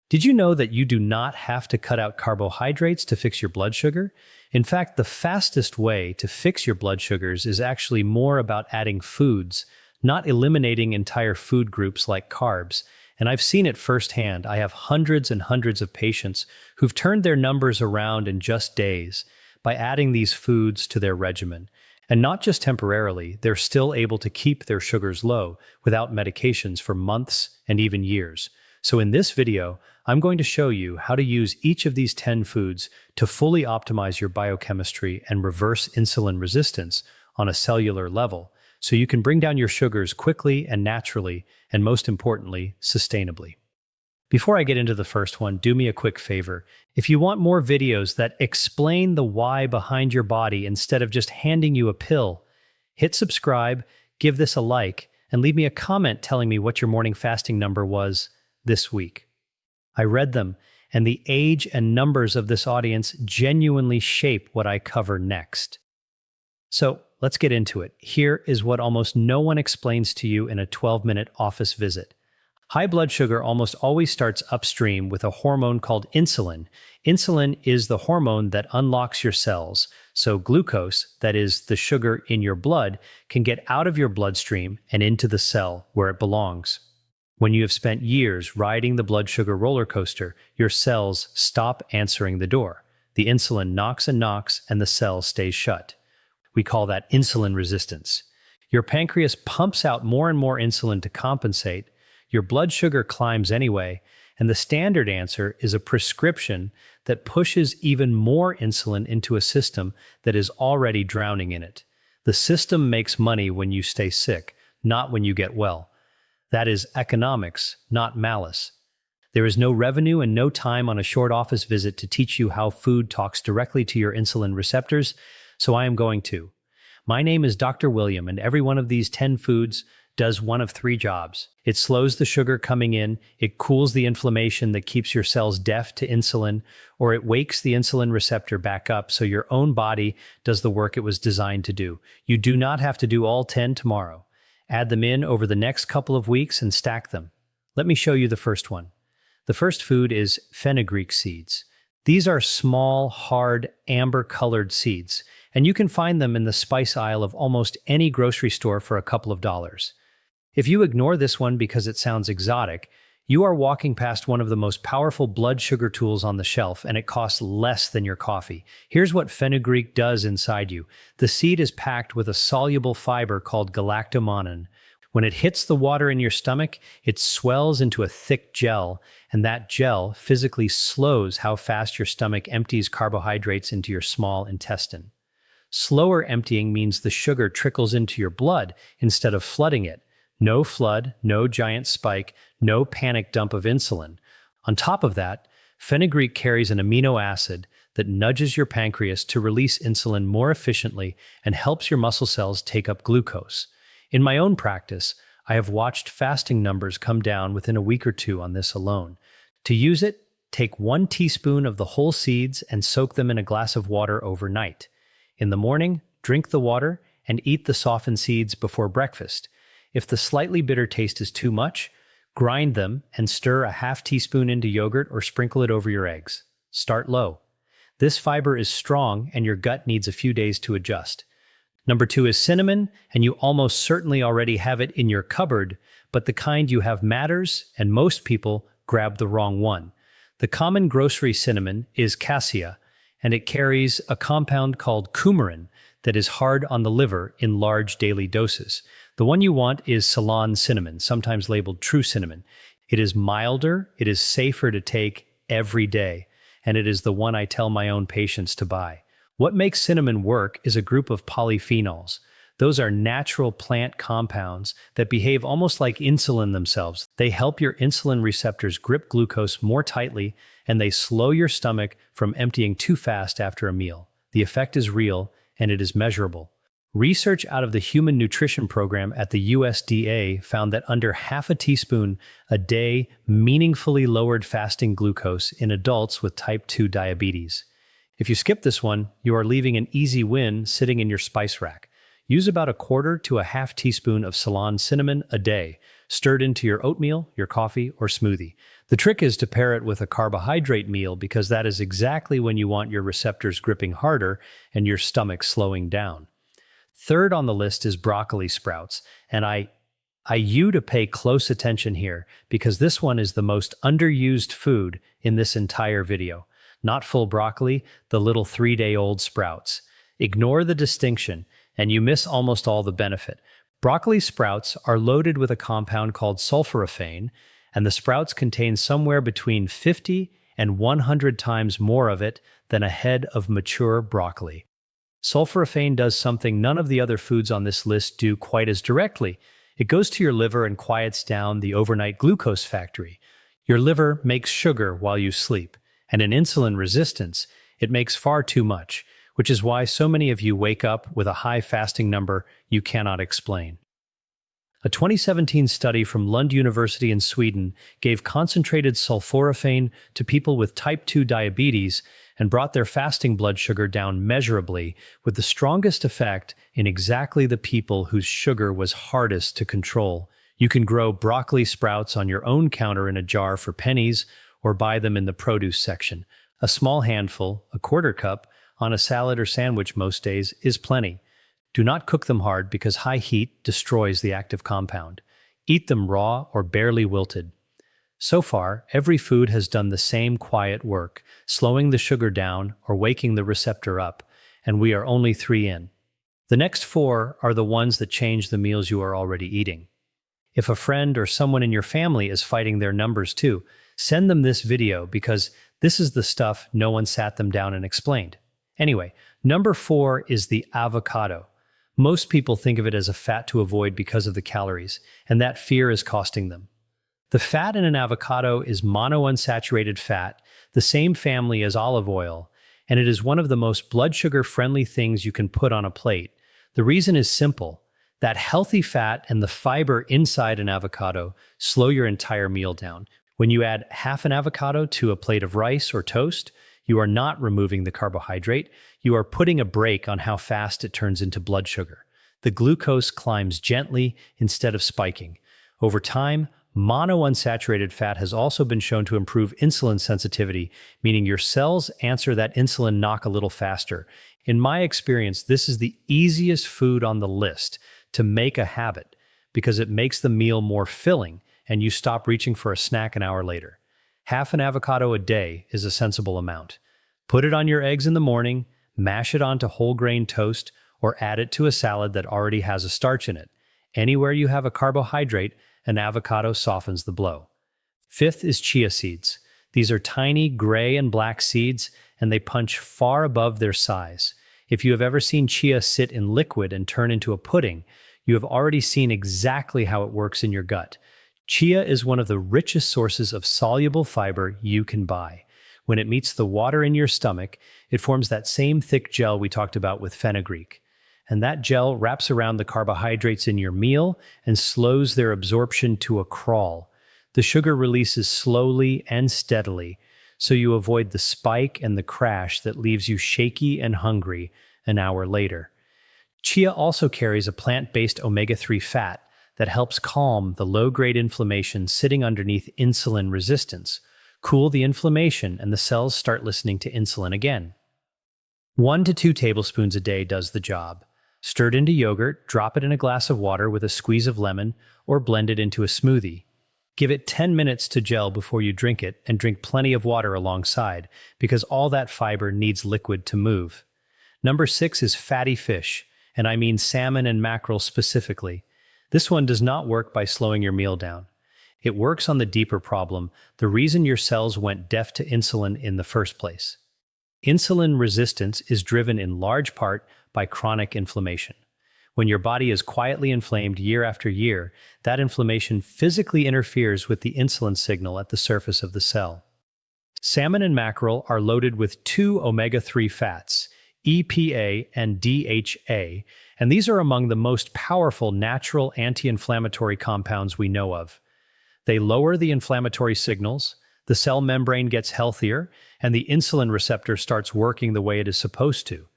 Did you know that you do not have to cut out carbohydrates to fix your blood sugar? In fact, the fastest way to fix your blood sugars is actually more about adding foods, not eliminating entire food groups like carbs. And I've seen it firsthand. I have hundreds and hundreds of patients who've turned their numbers around in just days by adding these foods to their regimen. And not just temporarily, they're still able to keep their sugars low without medications for months and even years. So in this video, I'm going to show you how to use each of these 10 foods to fully optimize your biochemistry and reverse insulin resistance on a cellular level, so you can bring down your sugars quickly and naturally, and most importantly, sustainably. Before I get into the first one, do me a quick favor. If you want more videos that explain the why behind your body instead of just handing you a pill, hit subscribe, give this a like, and leave me a comment telling me what your morning fasting number was this week. I read them, and the age and numbers of this audience genuinely shape what I cover next. So let's get into it. Here is what almost no one explains to you in a 12-minute office visit. High blood sugar almost always starts upstream with a hormone called insulin. Insulin is the hormone that unlocks your cells, so glucose, that is the sugar in your blood, can get out of your bloodstream and into the cell where it belongs. When you have spent years riding the blood sugar roller coaster, your cells stop answering the door. The insulin knocks and knocks, and the cell stays shut. We call that insulin resistance. Your pancreas pumps out more and more insulin to compensate. Your blood sugar climbs anyway, and the standard answer is a prescription that pushes even more insulin into a system that is already drowning in it. The system makes money when you stay sick, not when you get well. That is economics, not malice. There is no revenue and no time on a short office visit to teach you how food talks directly to your insulin receptors, so I am going to. My name is Dr. William, and every one of these 10 foods does one of 3 jobs. It slows the sugar coming in, it cools the inflammation that keeps your cells deaf to insulin, or it wakes the insulin receptor back up so your own body does the work it was designed to do. You do not have to do all 10 tomorrow. Add them in over the next couple of weeks and stack them. Let me show you the first one. The first food is fenugreek seeds. These are small, hard, amber-colored seeds, and you can find them in the spice aisle of almost any grocery store for a couple of dollars. If you ignore this one because it sounds exotic, you are walking past one of the most powerful blood sugar tools on the shelf, and it costs less than your coffee. Here's what fenugreek does inside you. The seed is packed with a soluble fiber called galactomannan. When it hits the water in your stomach, it swells into a thick gel, and that gel physically slows how fast your stomach empties carbohydrates into your small intestine. Slower emptying means the sugar trickles into your blood instead of flooding it. No flood, no giant spike, no panic dump of insulin. On top of that, fenugreek carries an amino acid that nudges your pancreas to release insulin more efficiently and helps your muscle cells take up glucose. In my own practice, I have watched fasting numbers come down within a week or 2 on this alone. To use it, take 1 teaspoon of the whole seeds and soak them in a glass of water overnight. In the morning, drink the water and eat the softened seeds before breakfast. If the slightly bitter taste is too much, grind them and stir a half teaspoon into yogurt or sprinkle it over your eggs. Start low. This fiber is strong and your gut needs a few days to adjust. Number 2 is cinnamon, and you almost certainly already have it in your cupboard, but the kind you have matters, and most people grab the wrong one. The common grocery cinnamon is cassia, and it carries a compound called coumarin that is hard on the liver in large daily doses. The one you want is Ceylon cinnamon, sometimes labeled true cinnamon. It is milder, it is safer to take every day, and it is the one I tell my own patients to buy. What makes cinnamon work is a group of polyphenols. Those are natural plant compounds that behave almost like insulin themselves. They help your insulin receptors grip glucose more tightly, and they slow your stomach from emptying too fast after a meal. The effect is real, and it is measurable. Research out of the Human Nutrition Program at the USDA found that under half a teaspoon a day meaningfully lowered fasting glucose in adults with type 2 diabetes. If you skip this one, you are leaving an easy win sitting in your spice rack. Use about 1/4 to a half teaspoon of Ceylon cinnamon a day, stirred into your oatmeal, your coffee, or smoothie. The trick is to pair it with a carbohydrate meal because that is exactly when you want your receptors gripping harder and your stomach slowing down. Third on the list is broccoli sprouts, and I you to pay close attention here because this one is the most underused food in this entire video. Not full broccoli, the little 3-day-old sprouts. Ignore the distinction, and you miss almost all the benefit. Broccoli sprouts are loaded with a compound called sulforaphane, and the sprouts contain somewhere between 50 and 100 times more of it than a head of mature broccoli. Sulforaphane does something none of the other foods on this list do quite as directly. It goes to your liver and quiets down the overnight glucose factory. Your liver makes sugar while you sleep, and in insulin resistance, it makes far too much, which is why so many of you wake up with a high fasting number you cannot explain. A 2017 study from Lund University in Sweden gave concentrated sulforaphane to people with type 2 diabetes and brought their fasting blood sugar down measurably, with the strongest effect in exactly the people whose sugar was hardest to control. You can grow broccoli sprouts on your own counter in a jar for pennies or buy them in the produce section. A small handful, a quarter cup, on a salad or sandwich most days is plenty. Do not cook them hard because high heat destroys the active compound. Eat them raw or barely wilted. So far, every food has done the same quiet work, slowing the sugar down or waking the receptor up, and we are only 3 in. The next 4 are the ones that change the meals you are already eating. If a friend or someone in your family is fighting their numbers too, send them this video because this is the stuff no one sat them down and explained. Anyway, number 4 is the avocado. Most people think of it as a fat to avoid because of the calories, and that fear is costing them. The fat in an avocado is monounsaturated fat, the same family as olive oil, and it is one of the most blood sugar-friendly things you can put on a plate. The reason is simple. That healthy fat and the fiber inside an avocado slow your entire meal down. When you add half an avocado to a plate of rice or toast, you are not removing the carbohydrate, you are putting a brake on how fast it turns into blood sugar. The glucose climbs gently instead of spiking. Over time, monounsaturated fat has also been shown to improve insulin sensitivity, meaning your cells answer that insulin knock a little faster. In my experience, this is the easiest food on the list to make a habit because it makes the meal more filling and you stop reaching for a snack an hour later. Half an avocado a day is a sensible amount. Put it on your eggs in the morning, mash it onto whole grain toast, or add it to a salad that already has a starch in it. Anywhere you have a carbohydrate, an avocado softens the blow. 5th is chia seeds. These are tiny gray and black seeds, and they punch far above their size. If you have ever seen chia sit in liquid and turn into a pudding, you have already seen exactly how it works in your gut. Chia is one of the richest sources of soluble fiber you can buy. When it meets the water in your stomach, it forms that same thick gel we talked about with fenugreek. And that gel wraps around the carbohydrates in your meal and slows their absorption to a crawl. The sugar releases slowly and steadily, so you avoid the spike and the crash that leaves you shaky and hungry an hour later. Chia also carries a plant-based omega-3 fat that helps calm the low-grade inflammation sitting underneath insulin resistance, cool the inflammation, and the cells start listening to insulin again. 1 to 2 tablespoons a day does the job. Stir it into yogurt, drop it in a glass of water with a squeeze of lemon, or blend it into a smoothie. Give it 10 minutes to gel before you drink it, and drink plenty of water alongside, because all that fiber needs liquid to move. Number 6 is fatty fish, and I mean salmon and mackerel specifically. This one does not work by slowing your meal down. It works on the deeper problem, the reason your cells went deaf to insulin in the first place. Insulin resistance is driven in large part by chronic inflammation. When your body is quietly inflamed year after year, that inflammation physically interferes with the insulin signal at the surface of the cell. Salmon and mackerel are loaded with 2 omega-3 fats, EPA and DHA, and these are among the most powerful natural anti-inflammatory compounds we know of. They lower the inflammatory signals, the cell membrane gets healthier, and the insulin receptor starts working the way it is supposed to.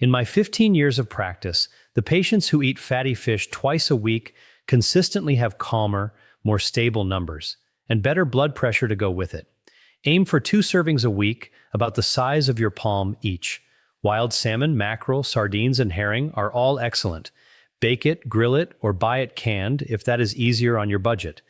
In my 15 years of practice, the patients who eat fatty fish twice a week consistently have calmer, more stable numbers. and better blood pressure to go with it. Aim for 2 servings a week, about the size of your palm each. Wild salmon, mackerel, sardines, and herring are all excellent. Bake it, grill it, or buy it canned if that is easier on your budget.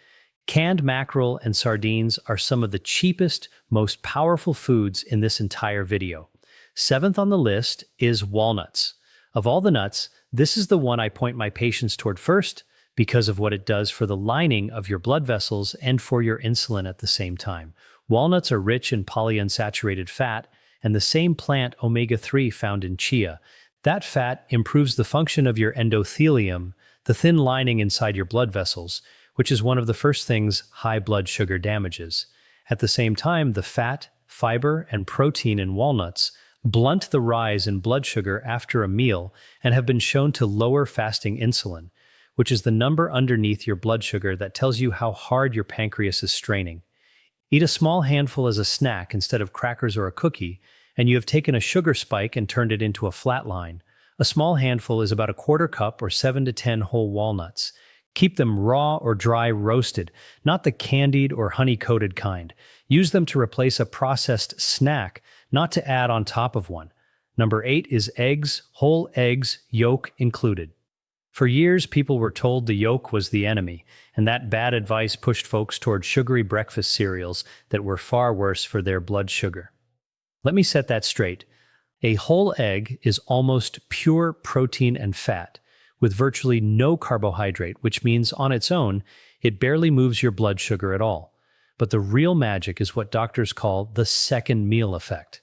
Canned mackerel and sardines are some of the cheapest, most powerful foods in this entire video. 7th on the list is walnuts. Of all the nuts, this is the one I point my patients toward first because of what it does for the lining of your blood vessels and for your insulin at the same time. Walnuts are rich in polyunsaturated fat and the same plant omega-3 found in chia. That fat improves the function of your endothelium, the thin lining inside your blood vessels, which is one of the first things high blood sugar damages. At the same time, the fat, fiber, and protein in walnuts blunt the rise in blood sugar after a meal and have been shown to lower fasting insulin, which is the number underneath your blood sugar that tells you how hard your pancreas is straining. Eat a small handful as a snack instead of crackers or a cookie, and you have taken a sugar spike and turned it into a flat line. A small handful is about a quarter cup or 7 to 10 whole walnuts. Keep them raw or dry roasted, not the candied or honey-coated kind. Use them to replace a processed snack, not to add on top of one. Number 8 is eggs, whole eggs, yolk included. For years, people were told the yolk was the enemy, and that bad advice pushed folks toward sugary breakfast cereals that were far worse for their blood sugar. Let me set that straight. A whole egg is almost pure protein and fat, with virtually no carbohydrate, which means on its own, it barely moves your blood sugar at all. But the real magic is what doctors call the second meal effect.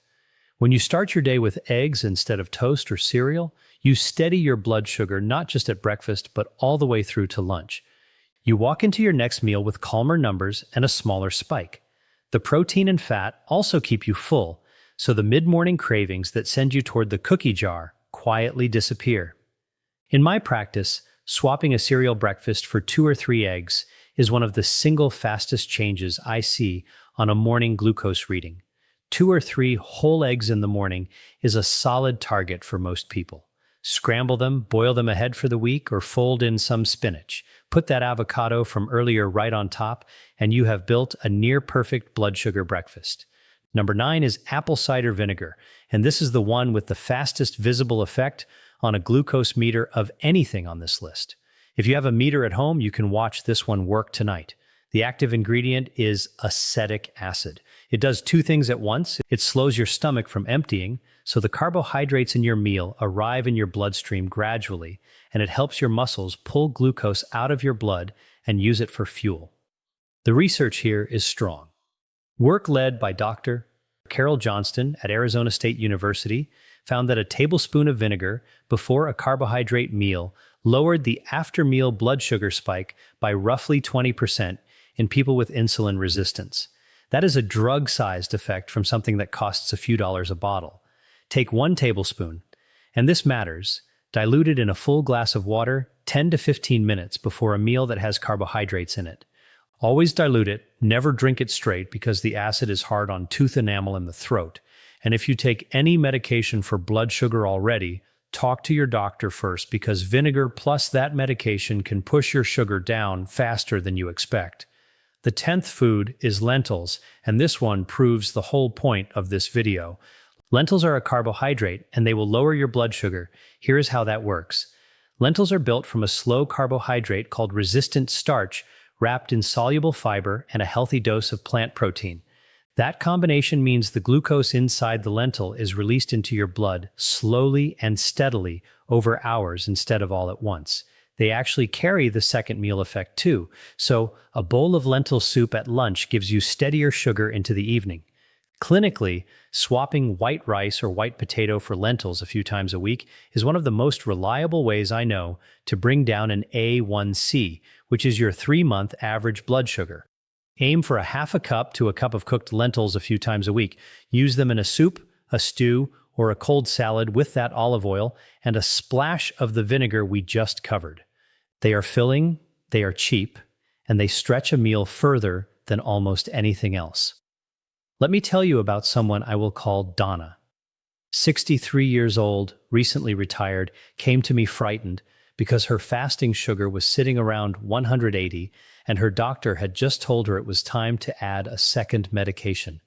When you start your day with eggs instead of toast or cereal, you steady your blood sugar not just at breakfast, but all the way through to lunch. You walk into your next meal with calmer numbers and a smaller spike. The protein and fat also keep you full, so the mid-morning cravings that send you toward the cookie jar quietly disappear. In my practice, swapping a cereal breakfast for 2 or 3 eggs is one of the single fastest changes I see on a morning glucose reading. 2 or 3 whole eggs in the morning is a solid target for most people. Scramble them, boil them ahead for the week, or fold in some spinach. Put that avocado from earlier right on top, and you have built a near-perfect blood sugar breakfast. Number 9 is apple cider vinegar, and this is the one with the fastest visible effect on a glucose meter of anything on this list. If you have a meter at home, you can watch this one work tonight. The active ingredient is acetic acid. It does 2 things at once. It slows your stomach from emptying, so the carbohydrates in your meal arrive in your bloodstream gradually, and it helps your muscles pull glucose out of your blood and use it for fuel. The research here is strong. Work led by Dr. Carol Johnston at Arizona State University found that a tablespoon of vinegar before a carbohydrate meal lowered the after-meal blood sugar spike by roughly 20% in people with insulin resistance. That is a drug-sized effect from something that costs a few dollars a bottle. Take 1 tablespoon, and this matters, dilute it in a full glass of water 10 to 15 minutes before a meal that has carbohydrates in it. Always dilute it, never drink it straight because the acid is hard on tooth enamel in the throat. And if you take any medication for blood sugar already, talk to your doctor first because vinegar plus that medication can push your sugar down faster than you expect. The 10th food is lentils, and this one proves the whole point of this video. Lentils are a carbohydrate, and they will lower your blood sugar. Here is how that works. Lentils are built from a slow carbohydrate called resistant starch, wrapped in soluble fiber and a healthy dose of plant protein. That combination means the glucose inside the lentil is released into your blood slowly and steadily over hours instead of all at once. They actually carry the second meal effect too, so a bowl of lentil soup at lunch gives you steadier sugar into the evening. Clinically, swapping white rice or white potato for lentils a few times a week is one of the most reliable ways I know to bring down an A1C, which is your 3-month average blood sugar. Aim for a half a cup to a cup of cooked lentils a few times a week. Use them in a soup, a stew, or a cold salad with that olive oil and a splash of the vinegar we just covered. They are filling, they are cheap, and they stretch a meal further than almost anything else. Let me tell you about someone I will call Donna. 63 years old, recently retired, came to me frightened because her fasting sugar was sitting around 180, and her doctor had just told her it was time to add a second medication.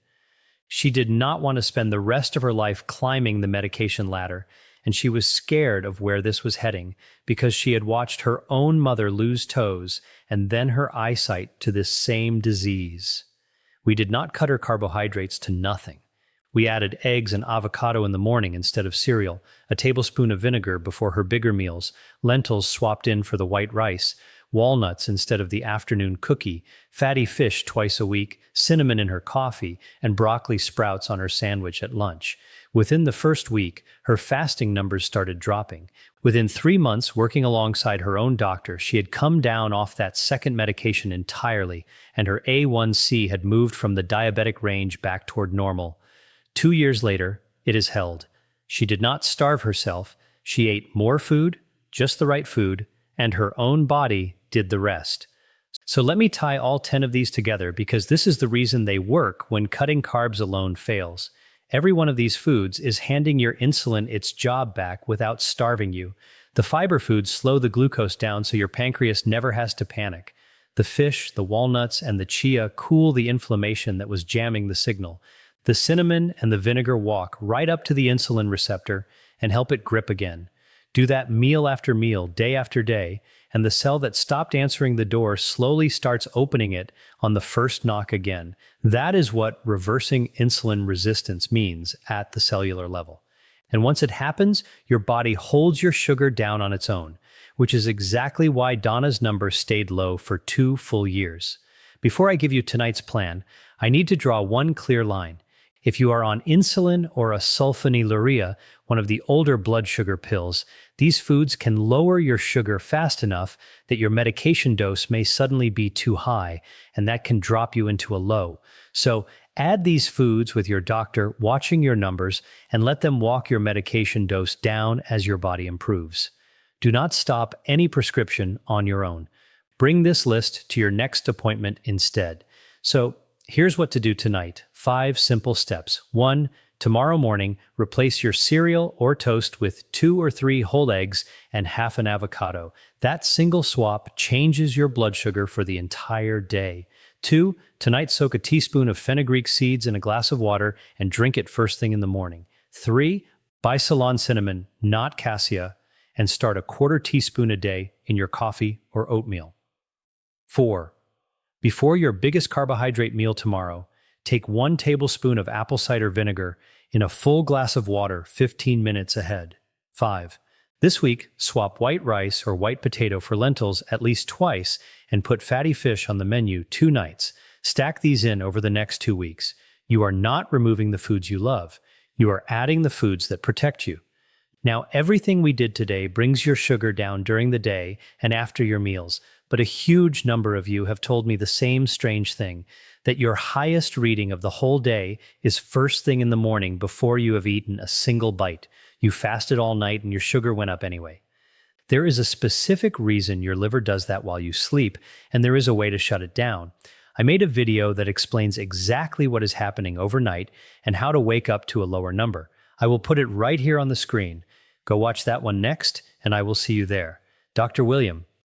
She did not want to spend the rest of her life climbing the medication ladder, and she was scared of where this was heading because she had watched her own mother lose toes and then her eyesight to this same disease. We did not cut her carbohydrates to nothing. We added eggs and avocado in the morning instead of cereal, a tablespoon of vinegar before her bigger meals, lentils swapped in for the white rice, walnuts instead of the afternoon cookie, fatty fish twice a week, cinnamon in her coffee, and broccoli sprouts on her sandwich at lunch. Within the first week, her fasting numbers started dropping. Within 3 months, working alongside her own doctor, she had come down off that second medication entirely, and her A1C had moved from the diabetic range back toward normal. 2 years later, it is held. She did not starve herself. She ate more food, just the right food, and her own body did the rest. So let me tie all 10 of these together because this is the reason they work when cutting carbs alone fails. Every one of these foods is handing your insulin its job back without starving you. The fiber foods slow the glucose down so your pancreas never has to panic. The fish, the walnuts, and the chia cool the inflammation that was jamming the signal. The cinnamon and the vinegar walk right up to the insulin receptor and help it grip again. Do that meal after meal, day after day, and the cell that stopped answering the door slowly starts opening it on the first knock again. That is what reversing insulin resistance means at the cellular level. And once it happens, your body holds your sugar down on its own, which is exactly why Donna's number stayed low for 2 full years. Before I give you tonight's plan, I need to draw one clear line. If you are on insulin or a sulfonylurea, one of the older blood sugar pills, these foods can lower your sugar fast enough that your medication dose may suddenly be too high, and that can drop you into a low. So add these foods with your doctor watching your numbers and let them walk your medication dose down as your body improves. Do not stop any prescription on your own. Bring this list to your next appointment instead. So here's what to do tonight. 5 simple steps. 1. Tomorrow morning, replace your cereal or toast with 2 or 3 whole eggs and half an avocado. That single swap changes your blood sugar for the entire day. 2. Tonight, soak a teaspoon of fenugreek seeds in a glass of water and drink it first thing in the morning. 3. Buy Ceylon cinnamon, not cassia, and start a 1/4 teaspoon a day in your coffee or oatmeal. 4. Before your biggest carbohydrate meal tomorrow, take 1 tablespoon of apple cider vinegar in a full glass of water 15 minutes ahead. 5. This week, swap white rice or white potato for lentils at least twice and put fatty fish on the menu 2 nights. Stack these in over the next 2 weeks. You are not removing the foods you love. You are adding the foods that protect you. Now, everything we did today brings your sugar down during the day and after your meals, but a huge number of you have told me the same strange thing, that your highest reading of the whole day is first thing in the morning before you have eaten a single bite. You fasted all night and your sugar went up anyway. There is a specific reason your liver does that while you sleep, and there is a way to shut it down. I made a video that explains exactly what is happening overnight and how to wake up to a lower number. I will put it right here on the screen. Go watch that one next, and I will see you there. Dr. William,